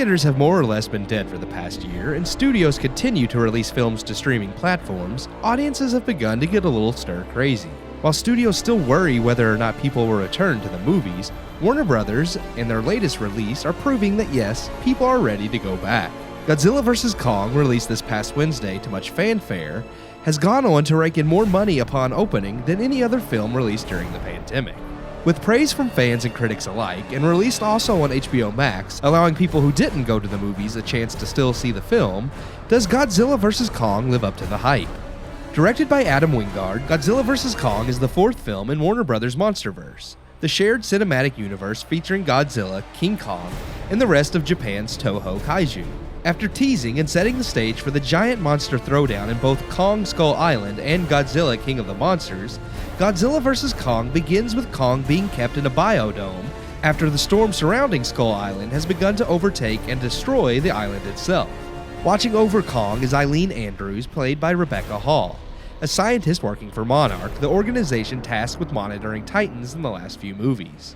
theaters have more or less been dead for the past year, and studios continue to release films to streaming platforms, audiences have begun to get a little stir-crazy. While studios still worry whether or not people will return to the movies, Warner Brothers and their latest release are proving that yes, people are ready to go back. Godzilla vs. Kong, released this past Wednesday to much fanfare, has gone on to rake in more money upon opening than any other film released during the pandemic. With praise from fans and critics alike, and released also on HBO Max, allowing people who didn't go to the movies a chance to still see the film, does Godzilla vs. Kong live up to the hype? Directed by Adam Wingard, Godzilla vs. Kong is the fourth film in Warner Brothers' MonsterVerse, the shared cinematic universe featuring Godzilla, King Kong, and the rest of Japan's Toho Kaiju. After teasing and setting the stage for the giant monster throwdown in both Kong Skull Island and Godzilla King of the Monsters, Godzilla vs. Kong begins with Kong being kept in a biodome after the storm surrounding Skull Island has begun to overtake and destroy the island itself. Watching over Kong is Eileen Andrews, played by Rebecca Hall, a scientist working for Monarch, the organization tasked with monitoring Titans in the last few movies.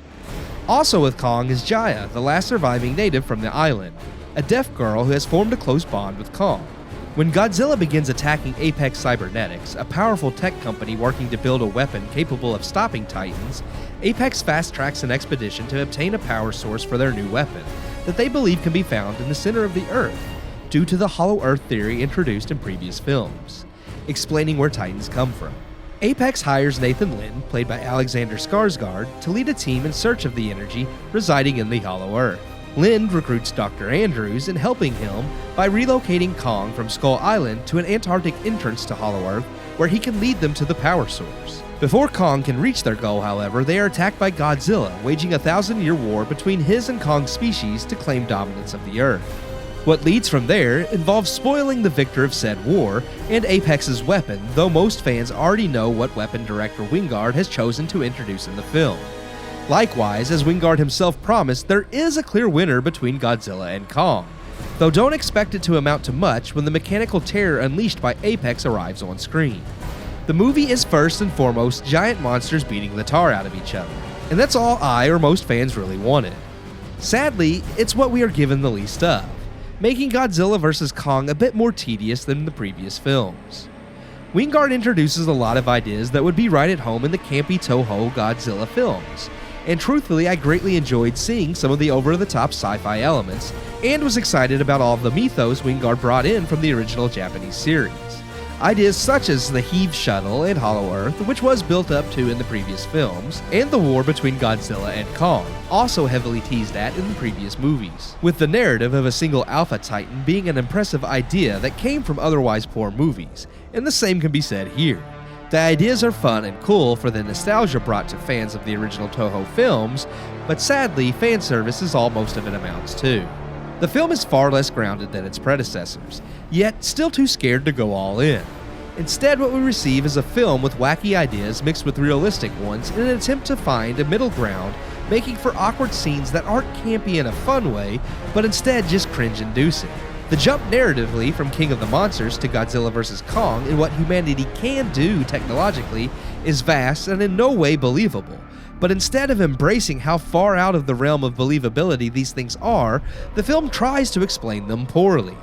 Also with Kong is Jaya, the last surviving native from the island, a deaf girl who has formed a close bond with Kong. When Godzilla begins attacking Apex Cybernetics, a powerful tech company working to build a weapon capable of stopping Titans, Apex fast-tracks an expedition to obtain a power source for their new weapon that they believe can be found in the center of the Earth, due to the Hollow Earth theory introduced in previous films, explaining where Titans come from. Apex hires Nathan Lynn, played by Alexander Skarsgård, to lead a team in search of the energy residing in the Hollow Earth. Lynn recruits Dr. Andrews in helping him by relocating Kong from Skull Island to an Antarctic entrance to Hollow Earth where he can lead them to the power source. Before Kong can reach their goal, however, they are attacked by Godzilla, waging a 1,000-year war between his and Kong's species to claim dominance of the Earth. What leads from there involves spoiling the victor of said war and Apex's weapon, though most fans already know what weapon director Wingard has chosen to introduce in the film. Likewise, as Wingard himself promised, there is a clear winner between Godzilla and Kong, though don't expect it to amount to much when the mechanical terror unleashed by Apex arrives on screen. The movie is first and foremost giant monsters beating the tar out of each other, and that's all I or most fans really wanted. Sadly, it's what we are given the least of, making Godzilla vs. Kong a bit more tedious than the previous films. Wingard introduces a lot of ideas that would be right at home in the campy Toho Godzilla films, and truthfully I greatly enjoyed seeing some of the over-the-top sci-fi elements, and was excited about all of the mythos Wingard brought in from the original Japanese series. Ideas such as the Heave Shuttle and Hollow Earth, which was built up to in the previous films, and the war between Godzilla and Kong, also heavily teased at in the previous movies, with the narrative of a single Alpha Titan being an impressive idea that came from otherwise poor movies, and the same can be said here. The ideas are fun and cool for the nostalgia brought to fans of the original Toho films, but sadly, fan service is all most of it amounts to. The film is far less grounded than its predecessors, yet still too scared to go all in. Instead, what we receive is a film with wacky ideas mixed with realistic ones in an attempt to find a middle ground, making for awkward scenes that aren't campy in a fun way, but instead just cringe-inducing. The jump narratively from King of the Monsters to Godzilla vs. Kong and what humanity can do technologically is vast and in no way believable. But instead of embracing how far out of the realm of believability these things are, the film tries to explain them poorly.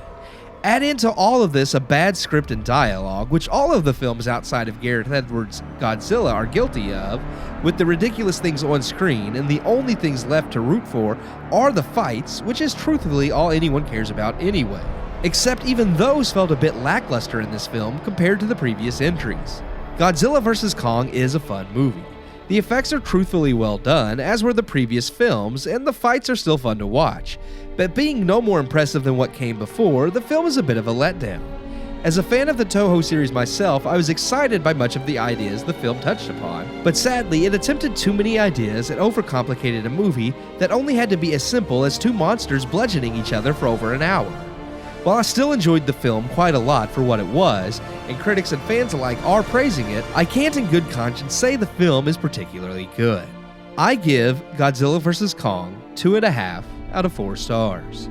Add into all of this a bad script and dialogue, which all of the films outside of Gareth Edwards' Godzilla are guilty of, with the ridiculous things on screen, and the only things left to root for are the fights, which is truthfully all anyone cares about anyway. Except even those felt a bit lackluster in this film compared to the previous entries. Godzilla vs. Kong is a fun movie. The effects are truthfully well done, as were the previous films, and the fights are still fun to watch. But being no more impressive than what came before, the film is a bit of a letdown. As a fan of the Toho series myself, I was excited by much of the ideas the film touched upon, but sadly it attempted too many ideas and overcomplicated a movie that only had to be as simple as two monsters bludgeoning each other for over an hour. While I still enjoyed the film quite a lot for what it was, and critics and fans alike are praising it, I can't in good conscience say the film is particularly good. I give Godzilla vs. Kong 2.5 out of 4 stars.